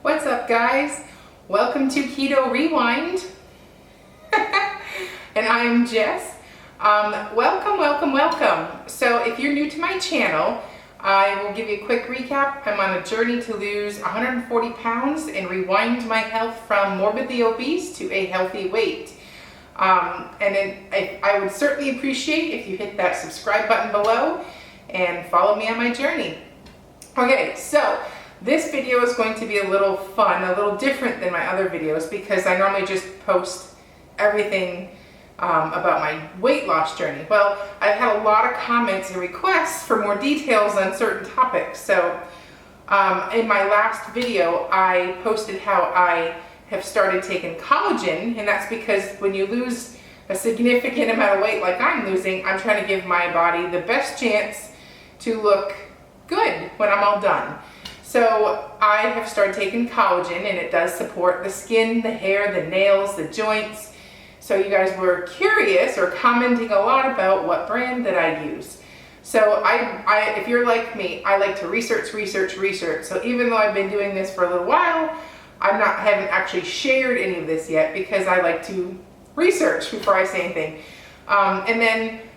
What's up, guys? Welcome to Keto Rewind. And I'm Jess. Welcome. So if you're new to my channel, I will give you a quick recap. I'm on a journey to lose 140 pounds and rewind my health from morbidly obese to a healthy weight. I would certainly appreciate if you hit that subscribe button below and follow me on my journey. Okay, so this video is going to be a little fun, a little different than my other videos because I normally just post everything about my weight loss journey. Well, I've had a lot of comments and requests for more details on certain topics. So in my last video, I posted how I have started taking collagen, and that's because when you lose a significant amount of weight like I'm losing, I'm trying to give my body the best chance to look good when I'm all done. So I have started taking collagen, and it does support the skin, the hair, the nails, the joints. So you guys were curious or commenting a lot about what brand that I use. So if you're like me, I like to research. So even though I've been doing this for a little while, haven't actually shared any of this yet because I like to research before I say anything.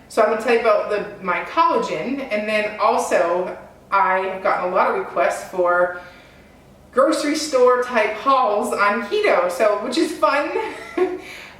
So I'm gonna tell you about my collagen, and then also I have gotten a lot of requests for grocery store type hauls on keto, which is fun.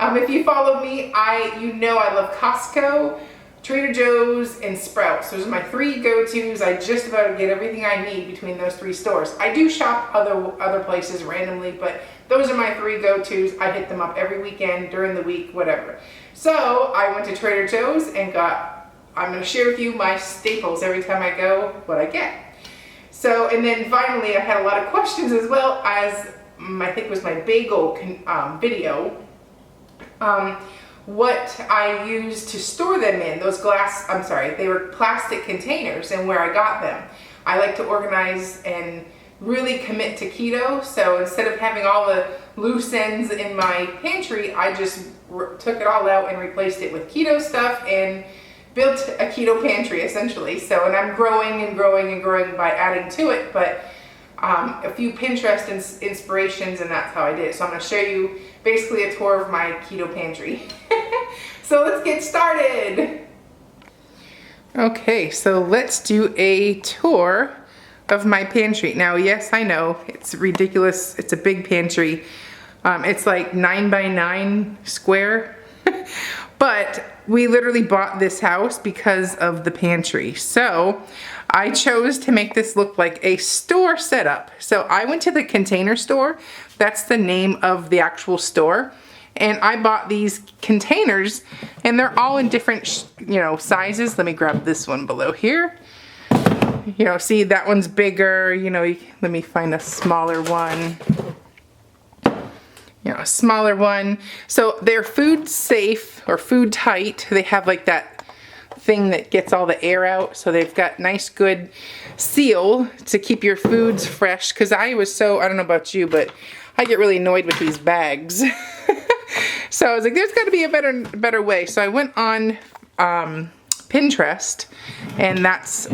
If you follow me, you know I love Costco, Trader Joe's, and Sprouts. Those are my three go-tos. I just about get everything I need between those three stores. I do shop other places randomly, but those are my three go-tos. I hit them up every weekend, during the week, whatever. So I went to Trader Joe's and I'm going to share with you my staples every time I go, what I get. So, and then finally, I had a lot of questions as well as, I think it was my bagel video, what I used to store them in, they were plastic containers, and where I got them. I like to organize and really commit to keto, so instead of having all the loose ends in my pantry, I just took it all out and replaced it with keto stuff and built a keto pantry essentially. So, and I'm growing by adding to it, but a few Pinterest inspirations, and that's how I did it. So I'm going to show you basically a tour of my keto pantry. So let's get started. Okay, so let's do a tour of my pantry. Now, yes, I know it's ridiculous. It's a big pantry. It's like 9 by 9 square. But we literally bought this house because of the pantry. So I chose to make this look like a store setup. So I went to the Container Store. That's the name of the actual store. And I bought these containers, and they're all in different, sizes. Let me grab this one below here. See, that one's bigger. Let me find a smaller one. A smaller one. So they're food safe or food tight. They have like that thing that gets all the air out. So they've got nice, good seal to keep your foods fresh. Because I don't know about you, but I get really annoyed with these bags. So I was like, there's got to be a better way. So I went on Pinterest, and that's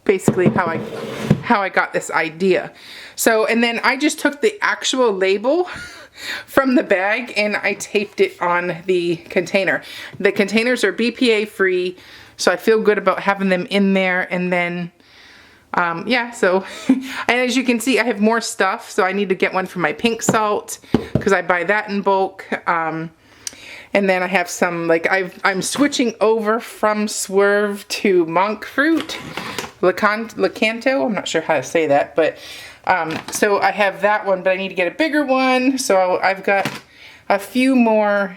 basically how I got this idea. So, and then I just took the actual label from the bag and I taped it on the container. The containers are BPA free, so I feel good about having them in there. And then so and as you can see, I have more stuff, so I need to get one for my pink salt because I buy that in bulk. And then I have some, I'm switching over from Swerve to monk fruit, Lacanto. I'm not sure how to say that, but so I have that one, but I need to get a bigger one. So I've got a few more,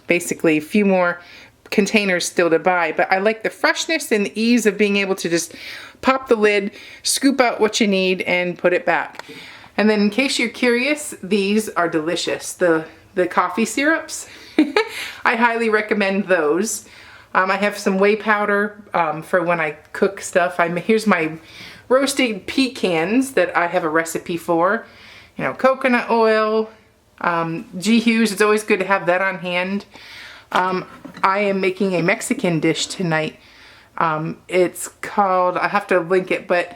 basically a few more containers still to buy, but I like the freshness and the ease of being able to just pop the lid, scoop out what you need, and put it back. And then in case you're curious, these are delicious. The coffee syrups, I highly recommend those. I have some whey powder for when I cook stuff. Here's my roasted pecans that I have a recipe for. Coconut oil, G-Hughes. It's always good to have that on hand. I am making a Mexican dish tonight. It's called, I have to link it, but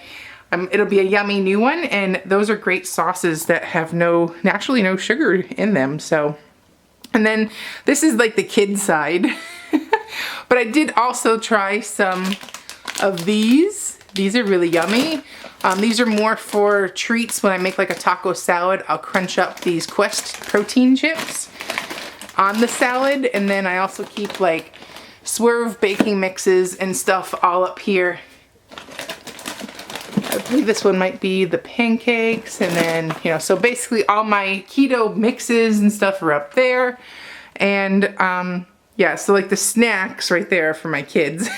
it'll be a yummy new one, and those are great sauces that have naturally no sugar in them. So, and then this is like the kid side. But I did also try some of these. These are really yummy. These are more for treats. When I make like a taco salad, I'll crunch up these Quest protein chips on the salad, and then I also keep like Swerve baking mixes and stuff all up here. I believe this one might be the pancakes, and then, you know, so basically all my keto mixes and stuff are up there. And yeah, so like the snacks right there for my kids.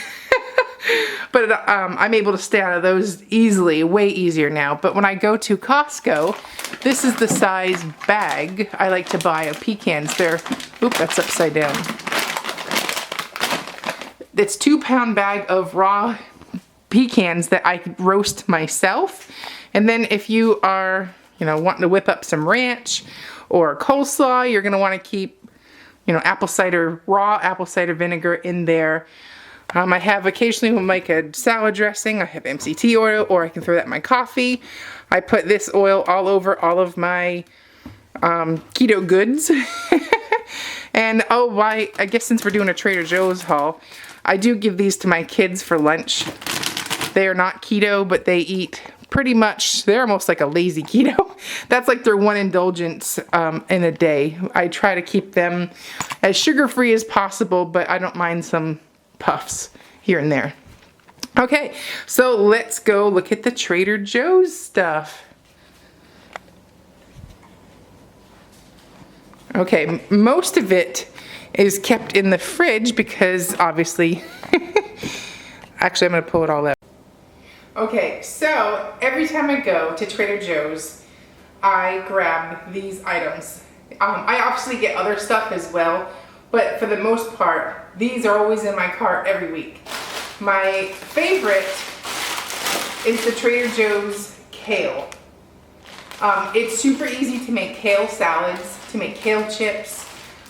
But I'm able to stay out of those easily, way easier now. But when I go to Costco, this is the size bag I like to buy of pecans. Oop, that's upside down. It's 2-pound bag of raw pecans that I roast myself. And then if you are, you know, wanting to whip up some ranch or coleslaw, you're gonna wanna keep, you know, raw apple cider vinegar in there. I have occasionally when I make a salad dressing, I have MCT oil, or I can throw that in my coffee. I put this oil all over all of my keto goods. And oh, I guess since we're doing a Trader Joe's haul, I do give these to my kids for lunch. They are not keto, but they eat pretty much, they're almost like a lazy keto. That's like their one indulgence in a day. I try to keep them as sugar-free as possible, but I don't mind some puffs here and there. Okay, so let's go look at the Trader Joe's stuff. Okay, most of it is kept in the fridge because obviously, actually I'm gonna pull it all out. Okay, so every time I go to Trader Joe's, I grab these items. I obviously get other stuff as well, but for the most part, these are always in my cart every week. My favorite is the Trader Joe's kale. It's super easy to make kale salads, to make kale chips.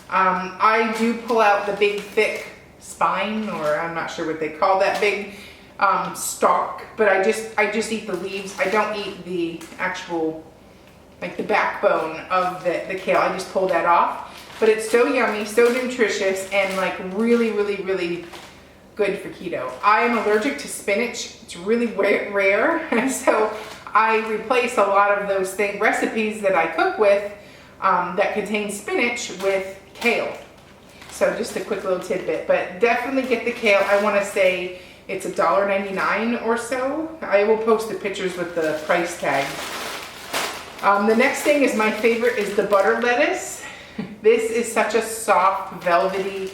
I do pull out the big thick spine, or I'm not sure what they call that big stalk, but I just eat the leaves. I don't eat the actual, like the backbone of the kale. I just pull that off. But it's so yummy, so nutritious, and like really, really, really good for keto. I am allergic to spinach. It's really rare, so I replace a lot of those recipes that I cook with that contain spinach with kale. So just a quick little tidbit, but definitely get the kale. I want to say it's $1.99 or so. I will post the pictures with the price tag. The next thing is my favorite is the butter lettuce. This is such a soft, velvety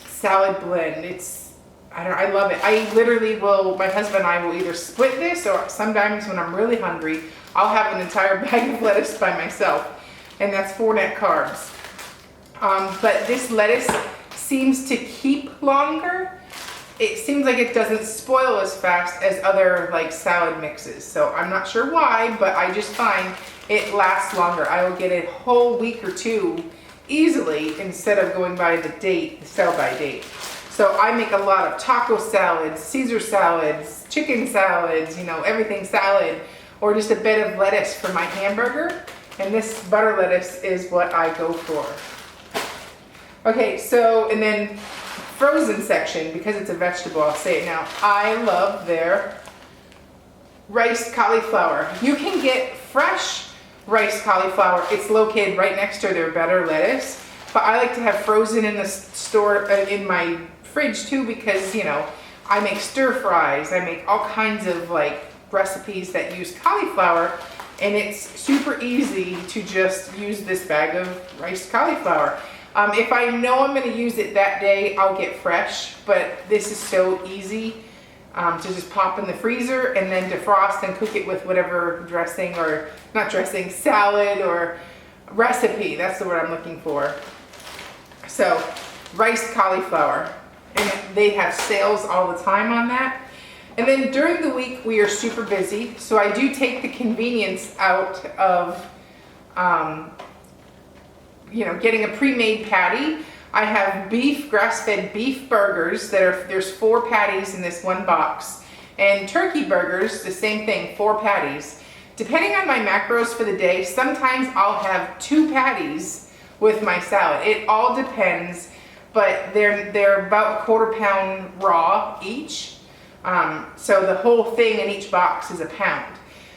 salad blend. I love it. I literally will, my husband and I will either split this, or sometimes when I'm really hungry, I'll have an entire bag of lettuce by myself. And that's 4 net carbs. But this lettuce seems to keep longer. It seems like it doesn't spoil as fast as other like salad mixes. So I'm not sure why, but I just find it lasts longer. I will get a whole week or 2 easily instead of going by the sell by date. So I make a lot of taco salads, Caesar salads, chicken salads, you know, everything salad, or just a bit of lettuce for my hamburger. And this butter lettuce is what I go for. Okay, so, and then frozen section, because it's a vegetable, I'll say it now. I love their riced cauliflower. You can get fresh riced cauliflower. It's located right next to their better lettuce, but I like to have frozen in the store, in my fridge too, because, you know, I make stir fries, I make all kinds of like recipes that use cauliflower, and it's super easy to just use this bag of riced cauliflower. If I know I'm going to use it that day, I'll get fresh, but this is so easy to just pop in the freezer and then defrost and cook it with whatever dressing, or not dressing, salad or recipe. That's the word I'm looking for. So, riced cauliflower. And they have sales all the time on that. And then during the week, we are super busy. So I do take the convenience out of you know, getting a pre-made patty. I have grass-fed beef burgers that there's 4 patties in this one box. And turkey burgers, the same thing, 4 patties. Depending on my macros for the day, sometimes I'll have 2 patties with my salad. It all depends, but they're about 1/4 pound raw each. So the whole thing in each box is 1 pound.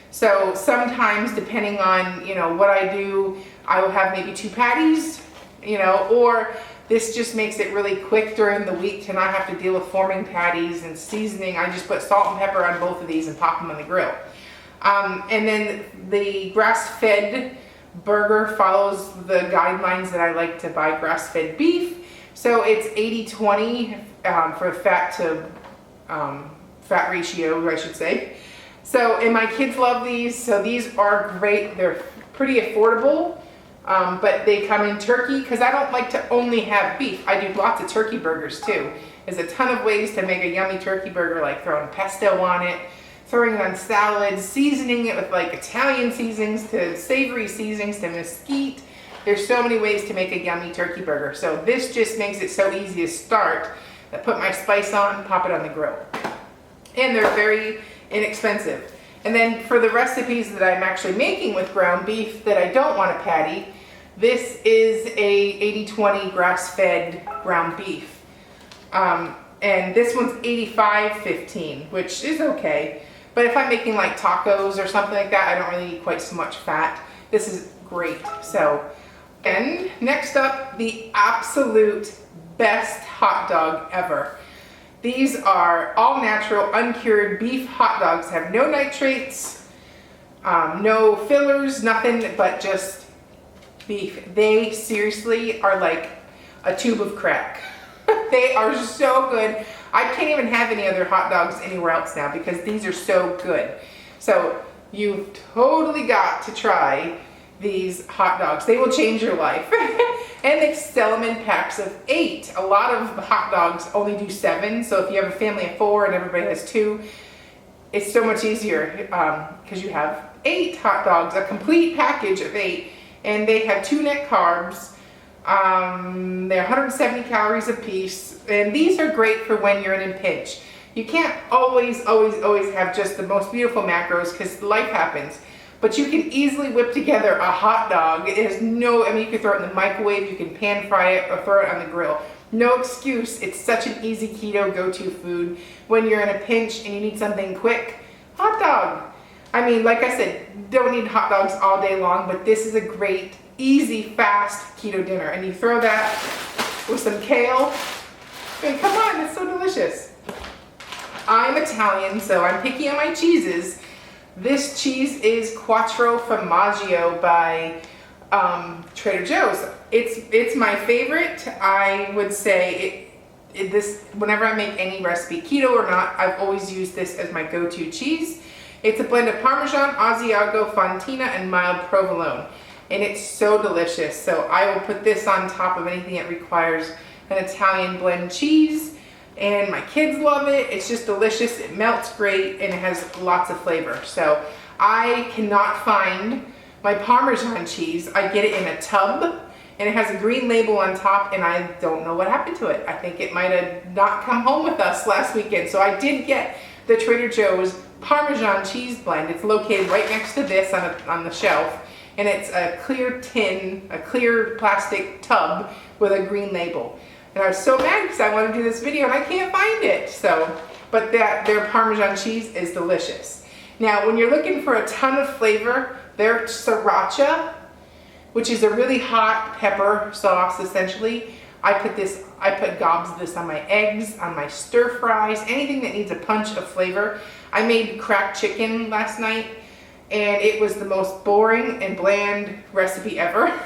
So sometimes, depending on, you know, what I do, I will have maybe 2 patties, you know, or this just makes it really quick during the week to not have to deal with forming patties and seasoning. I just put salt and pepper on both of these and pop them on the grill. And then the grass-fed burger follows the guidelines that I like to buy grass-fed beef. So it's 80-20 for fat to fat ratio, I should say. So, and my kids love these, so these are great. They're pretty affordable, but they come in turkey because I don't like to only have beef. I do lots of turkey burgers too. There's a ton of ways to make a yummy turkey burger, like throwing pesto on it, throwing it on salads, seasoning it with like Italian seasonings to savory seasonings to mesquite. There's so many ways to make a yummy turkey burger. So this just makes it so easy to start. I put my spice on, pop it on the grill. And they're very inexpensive. And then for the recipes that I'm actually making with ground beef that I don't want a patty, this is a 80-20 grass-fed ground beef. And this one's 85-15, which is okay. But if I'm making like tacos or something like that, I don't really need quite so much fat. This is great. So, and next up, the absolute best hot dog ever. These are all natural, uncured beef hot dogs. Have no nitrates, no fillers, nothing but just beef. They seriously are like a tube of crack. They are so good. I can't even have any other hot dogs anywhere else now because these are so good. So you've totally got to try these hot dogs. They will change your life. And they sell them in packs of 8. A lot of hot dogs only do 7. So if you have a family of 4 and everybody has 2, it's so much easier because you have 8 hot dogs, a complete package of 8. And they have 2 net carbs. They're 170 calories a piece. And these are great for when you're in a pinch. You can't always have just the most beautiful macros because life happens. But you can easily whip together a hot dog. It has no, I mean, you can throw it in the microwave, you can pan fry it, or throw it on the grill. No excuse. It's such an easy keto go-to food. When you're in a pinch and you need something quick, hot dog. I mean, like I said, don't need hot dogs all day long, but this is a great, easy, fast keto dinner. And you throw that with some kale. I mean, come on, it's so delicious. I'm Italian, so I'm picky on my cheeses. This cheese is Quattro Formaggio by Trader Joe's. It's my favorite. I would say this whenever I make any recipe, keto or not, I've always used this as my go-to cheese. It's a blend of Parmesan, Asiago, Fontina, and mild provolone. And it's so delicious. So I will put this on top of anything that requires an Italian blend cheese. And my kids love it. It's just delicious. It melts great and it has lots of flavor. So I cannot find my Parmesan cheese. I get it in a tub and it has a green label on top and I don't know what happened to it. I think it might have not come home with us last weekend. So I did get the Trader Joe's Parmesan cheese blend. It's located right next to this on the shelf. And it's a clear tin, a clear plastic tub with a green label. And I was so mad because I want to do this video and I can't find it. So, but their Parmesan cheese is delicious. Now, when you're looking for a ton of flavor, their sriracha, which is a really hot pepper sauce, essentially. I put gobs of this on my eggs, on my stir fries, anything that needs a punch of flavor. I made cracked chicken last night and it was the most boring and bland recipe ever.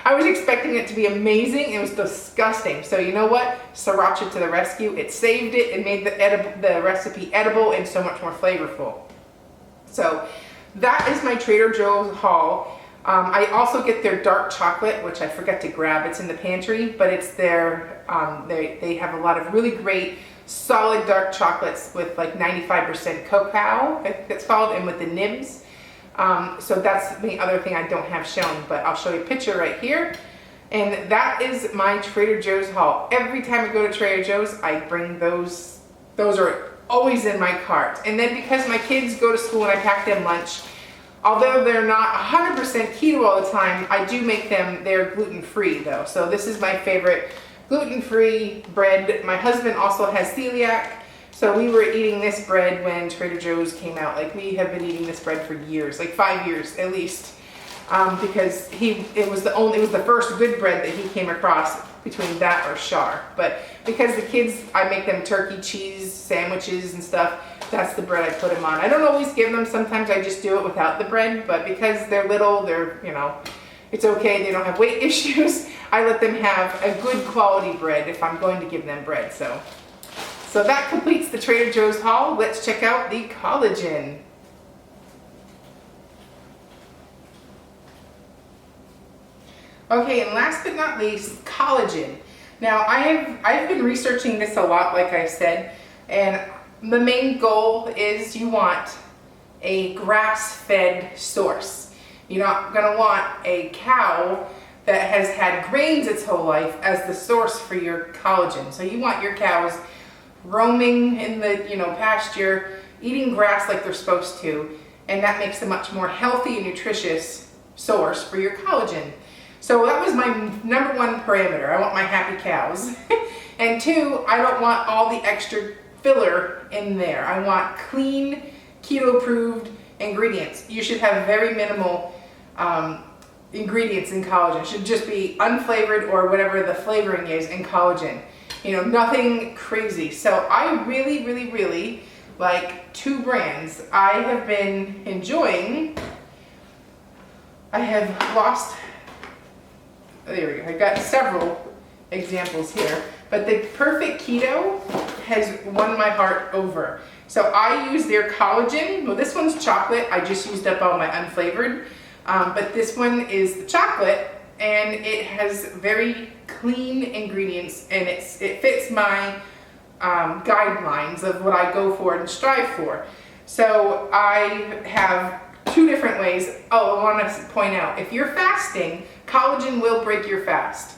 I was expecting it to be amazing. It was disgusting. So you know what? Sriracha to the rescue. It saved it and made the recipe edible and so much more flavorful. So that is my Trader Joe's haul. I also get their dark chocolate, which I forgot to grab. It's in the pantry, but it's their, they have a lot of really great solid dark chocolates with like 95% cacao, I think it's called, and with the nibs. So that's the other thing I don't have shown, but I'll show you a picture right here. And that is my Trader Joe's haul. Every time I go to Trader Joe's, I bring those. Those are always in my cart. And then because my kids go to school and I pack them lunch, although they're not 100% keto all the time, I do make them, they're gluten-free though. So this is my favorite gluten-free bread. My husband also has celiac. So we were eating this bread when Trader Joe's came out. Like we have been eating this bread for years, like 5 years at least. Because it was the first good bread that he came across between that or Char. But because the kids, I make them turkey cheese sandwiches and stuff, that's the bread I put them on. I don't always give them, sometimes I just do it without the bread, but because they're little, they're, you know, it's okay, they don't have weight issues, I let them have a good quality bread if I'm going to give them bread. So that completes the Trader Joe's haul. Let's check out the collagen. Okay, and last but not least, collagen. Now, I've been researching this a lot, like I said, and the main goal is you want a grass-fed source. You're not gonna want a cow that has had grains its whole life as the source for your collagen. So you want your cows roaming in the, you know, pasture, eating grass like they're supposed to, and that makes a much more healthy and nutritious source for your collagen. So that was my number one parameter. I want my happy cows. And two, I don't want all the extra filler in there. I want clean, keto-approved ingredients. You should have very minimal ingredients in collagen. It should just be unflavored or whatever the flavoring is in collagen. You know, nothing crazy. So I really, really, really like two brands. I have been enjoying, I have lost, there we go, I got several examples here, but the Perfect Keto has won my heart over. So I use their collagen. Well, this one's chocolate. I just used up all my unflavored, but this one is the chocolate, and it has very clean ingredients, and it fits my guidelines of what I go for and strive for. So I have two different ways. Oh, I want to point out, if you're fasting, collagen will break your fast.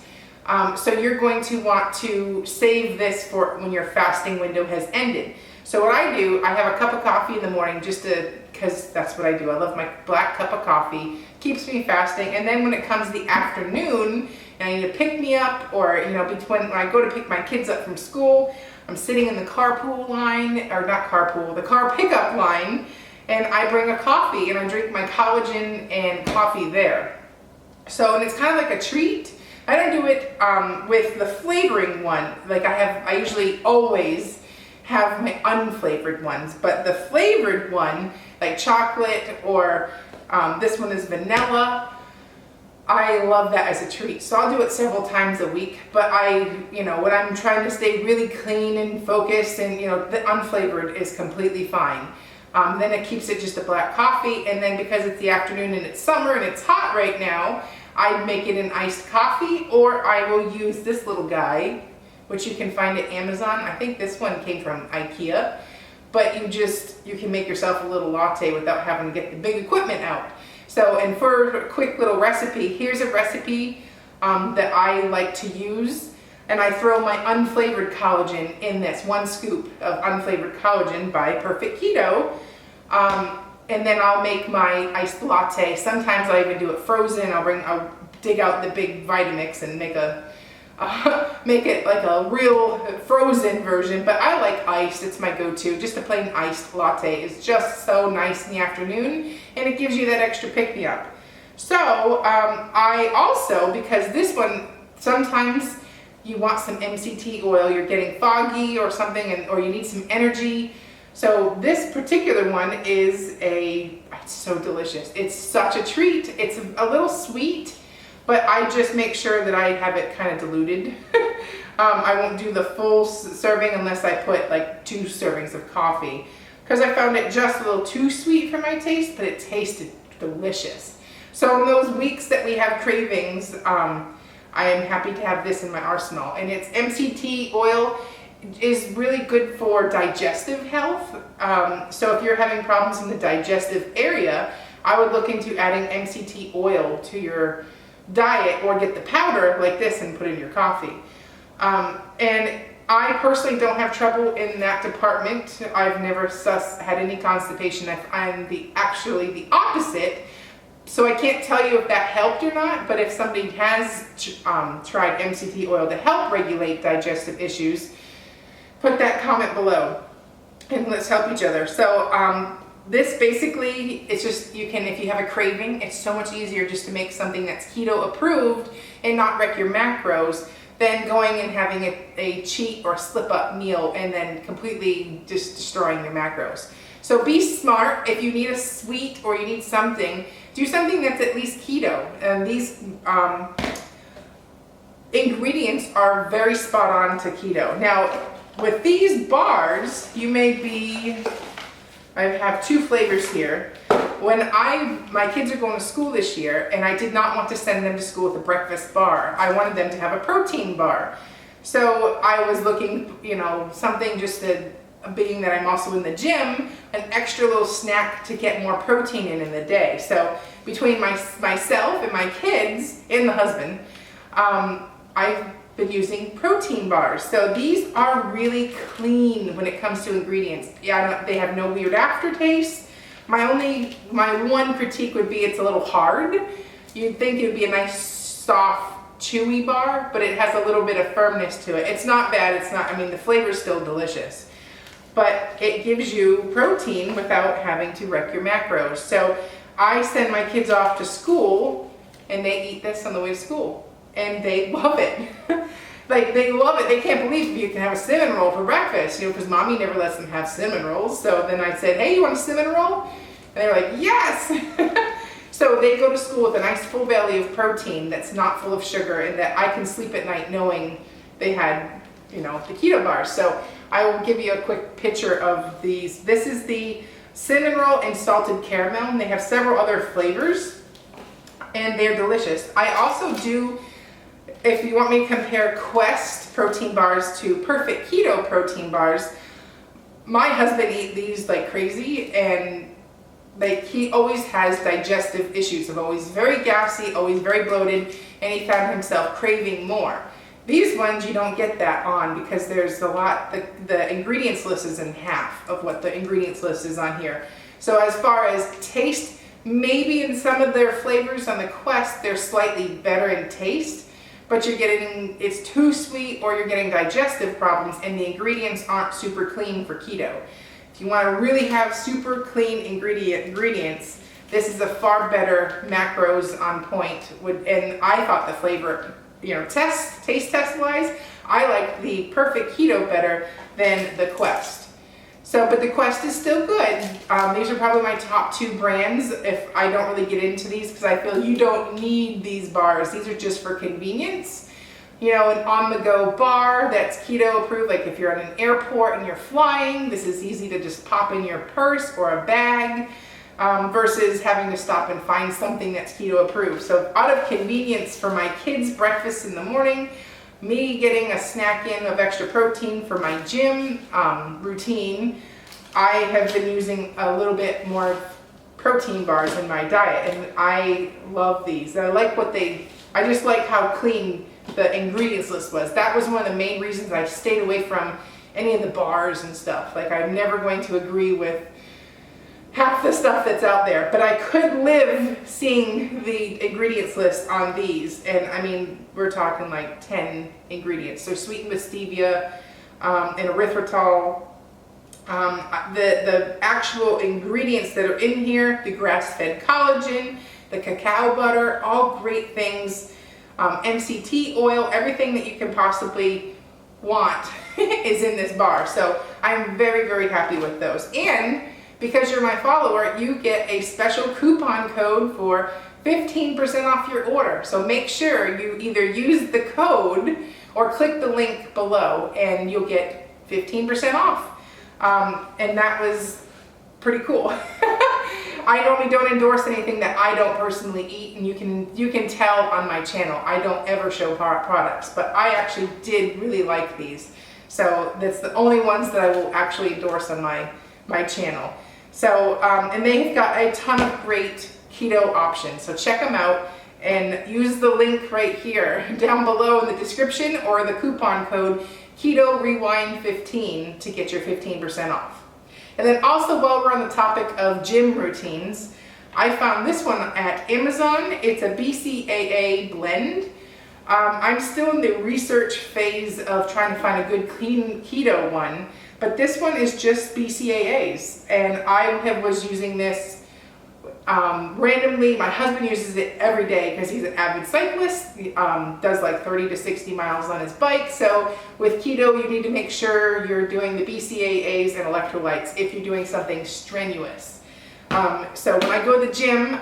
So you're going to want to save this for when your fasting window has ended. So what I do, I have a cup of coffee in the morning just to, because that's what I do. I love my black cup of coffee, keeps me fasting. And then when it comes the afternoon, and I need to pick me up, or, you know, when I go to pick my kids up from school, I'm sitting in the carpool line, or not carpool, the car pickup line, and I bring a coffee and I drink my collagen and coffee there. So, and it's kind of like a treat. I don't do it with the flavoring one. Like I usually always have my unflavored ones, but the flavored one, like chocolate or this one is vanilla, I love that as a treat. So I'll do it several times a week, but you know, when I'm trying to stay really clean and focused, and, you know, the unflavored is completely fine. Then it keeps it just a black coffee, and then because it's the afternoon and it's summer and it's hot right now, I make it an iced coffee, or I will use this little guy, which you can find at Amazon. I think this one came from IKEA, but you can make yourself a little latte without having to get the big equipment out. So, and for a quick little recipe, here's a recipe that I like to use, and I throw my unflavored collagen in this, 1 scoop of unflavored collagen by Perfect Keto. And then I'll make my iced latte. Sometimes I even do it frozen. I'll dig out the big Vitamix and make it like a real frozen version. But I like iced. It's my go-to. Just a plain iced latte is just so nice in the afternoon, and it gives you that extra pick-me-up. So I also, because this one, sometimes you want some MCT oil, you're getting foggy or something, or you need some energy. So this particular one is it's so delicious. It's such a treat. It's a little sweet, but I just make sure that I have it kind of diluted. I won't do the full serving unless I put like 2 servings of coffee, because I found it just a little too sweet for my taste, but it tasted delicious. So in those weeks that we have cravings, I am happy to have this in my arsenal. And it's MCT oil. Is really good for digestive health. So if you're having problems in the digestive area, I would look into adding MCT oil to your diet, or get the powder like this and put in your coffee. And I personally don't have trouble in that department. I've never had any constipation. I'm actually the opposite. So I can't tell you if that helped or not, but if somebody has tried MCT oil to help regulate digestive issues, put that comment below and let's help each other. So this basically, it's just, you can, if you have a craving, it's so much easier just to make something that's keto approved and not wreck your macros than going and having a cheat or slip up meal and then completely just destroying your macros. So be smart. If you need a sweet or you need something, do something that's at least keto. And these ingredients are very spot on to keto. Now, with these bars, you may be, I have 2 flavors here. When my kids are going to school this year, and I did not want to send them to school with a breakfast bar. I wanted them to have a protein bar. So I was looking, something just being that I'm also in the gym, an extra little snack to get more protein in the day. So between myself and my kids and the husband, I've been using protein bars. So these are really clean when it comes to ingredients. Yeah, they have no weird aftertaste. My one critique would be it's a little hard. You'd think it would be a nice, soft, chewy bar, but it has a little bit of firmness to it. It's not bad. The flavor's still delicious. But it gives you protein without having to wreck your macros. So I send my kids off to school and they eat this on the way to school. And they love it. They love it. They can't believe you can have a cinnamon roll for breakfast, because mommy never lets them have cinnamon rolls. So then I said, hey, you want a cinnamon roll? And they're like, yes. So they go to school with a nice full belly of protein that's not full of sugar and that I can sleep at night knowing they had, the keto bars. So I will give you a quick picture of these. This is the cinnamon roll and salted caramel, and they have several other flavors and they're delicious. I also do, if you want me to compare Quest protein bars to Perfect Keto protein bars, my husband eats these like crazy, and he always has digestive issues. He's always very gassy, always very bloated, and he found himself craving more. These ones you don't get that on because there's a lot, the ingredients list is in half of what the ingredients list is on here. So as far as taste, maybe in some of their flavors on the Quest, they're slightly better in taste, but it's too sweet or you're getting digestive problems and the ingredients aren't super clean for keto. If you want to really have super clean ingredients, this is a far better macros on point. And I thought the flavor, taste test wise, I like the Perfect Keto better than the Quest. But the Quest is still good. These are probably my top 2 brands if I don't really get into these because I feel you don't need these bars. These are just for convenience. An on-the-go bar that's keto approved, like if you're at an airport and you're flying, this is easy to just pop in your purse or a bag versus having to stop and find something that's keto approved. So out of convenience for my kids' breakfast in the morning, me getting a snack in of extra protein for my gym routine, I have been using a little bit more protein bars in my diet, and I love these. I just like how clean the ingredients list was. That was one of the main reasons I stayed away from any of the bars and stuff. I'm never going to agree with half the stuff that's out there, but I could live seeing the ingredients list on these, and we're talking like 10 ingredients. So sweetened with stevia and erythritol. The actual ingredients that are in here, the grass-fed collagen, the cacao butter, all great things. MCT oil, everything that you can possibly want is in this bar. So I'm very, very happy with those. And because you're my follower, you get a special coupon code for 15% off your order. So make sure you either use the code or click the link below and you'll get 15% off. And that was pretty cool. I normally don't endorse anything that I don't personally eat, and you can tell on my channel I don't ever show products, but I actually did really like these. So that's the only ones that I will actually endorse on my channel. So, and they've got a ton of great keto options. So check them out and use the link right here down below in the description or the coupon code Keto Rewind 15 to get your 15% off. And then also, while we're on the topic of gym routines, I found this one at Amazon. It's a BCAA blend. I'm still in the research phase of trying to find a good clean keto one, but this one is just BCAAs, and I was using this randomly. My husband uses it every day because he's an avid cyclist. He does like 30 to 60 miles on his bike. So with keto, you need to make sure you're doing the BCAAs and electrolytes if you're doing something strenuous. So when I go to the gym,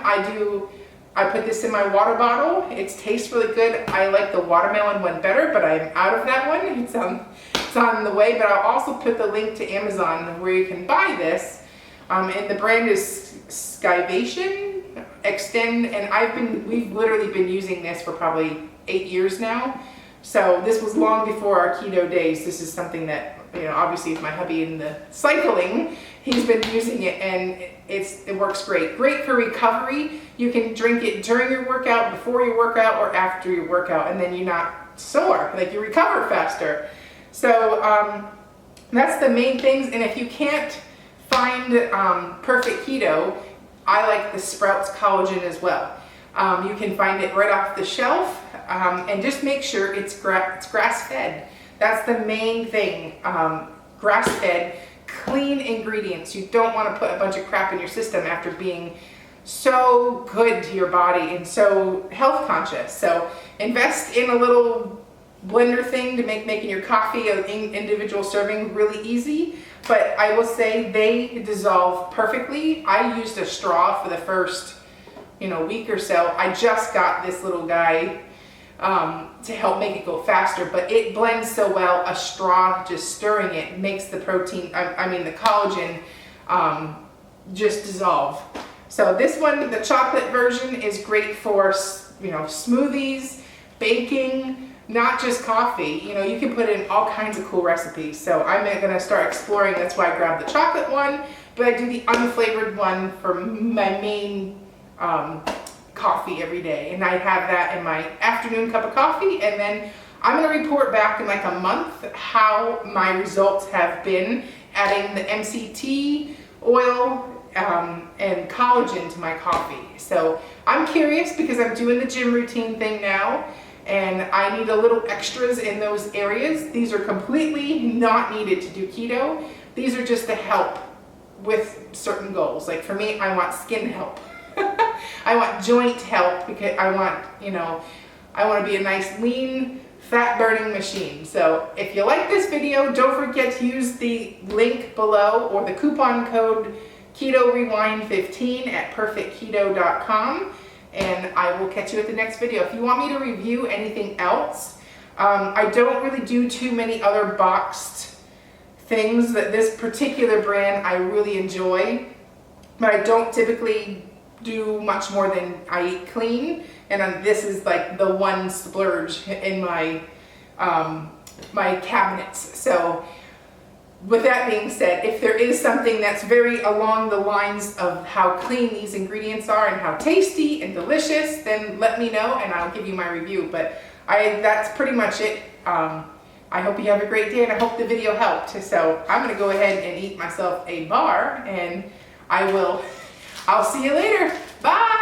I put this in my water bottle. It tastes really good. I like the watermelon one better, but I'm out of that one. It's on the way, but I'll also put the link to Amazon where you can buy this. And the brand is Skivation Extend, and we've literally been using this for probably 8 years now. So this was long before our keto days. This is something that, obviously is my hubby in the cycling. He's been using it, and it works great. Great for recovery. You can drink it during your workout, before your workout, or after your workout, and then you're not sore, like you recover faster. So that's the main things. And if you can't find perfect keto, I like the Sprouts collagen as well. You can find it right off the shelf, and just make sure it's grass-fed. That's the main thing. Grass-fed, clean ingredients. You don't want to put a bunch of crap in your system after being so good to your body and so health conscious. So invest in a little blender thing to make making your coffee an individual serving really easy. But I will say they dissolve perfectly. I used a straw for the first, week or so. I just got this little guy to help make it go faster, but it blends so well. A straw, just stirring it, makes the protein, the collagen, just dissolve. So this one, the chocolate version, is great for, smoothies, baking, not just coffee. You can put in all kinds of cool recipes. So I'm going to start exploring. That's why I grabbed the chocolate one, but I do the unflavored one for my main coffee every day. And I have that in my afternoon cup of coffee. And then I'm going to report back in like a month how my results have been adding the MCT oil and collagen to my coffee. So I'm curious because I'm doing the gym routine thing now, and I need a little extras in those areas. These are completely not needed to do keto. These are just to help with certain goals. Like for me, I want skin help. I want joint help because I want to be a nice lean, fat burning machine. So if you like this video, don't forget to use the link below or the coupon code Keto Rewind 15 at perfectketo.com. And I will catch you at the next video. If you want me to review anything else, I don't really do too many other boxed things. That this particular brand I really enjoy, but I don't typically do much more than I eat clean. And this is like the one splurge in my my cabinets. So with that being said, if there is something that's very along the lines of how clean these ingredients are and how tasty and delicious, then let me know and I'll give you my review. But that's pretty much it. I hope you have a great day, and I hope the video helped. So I'm going to go ahead and eat myself a bar, and I'll see you later. Bye.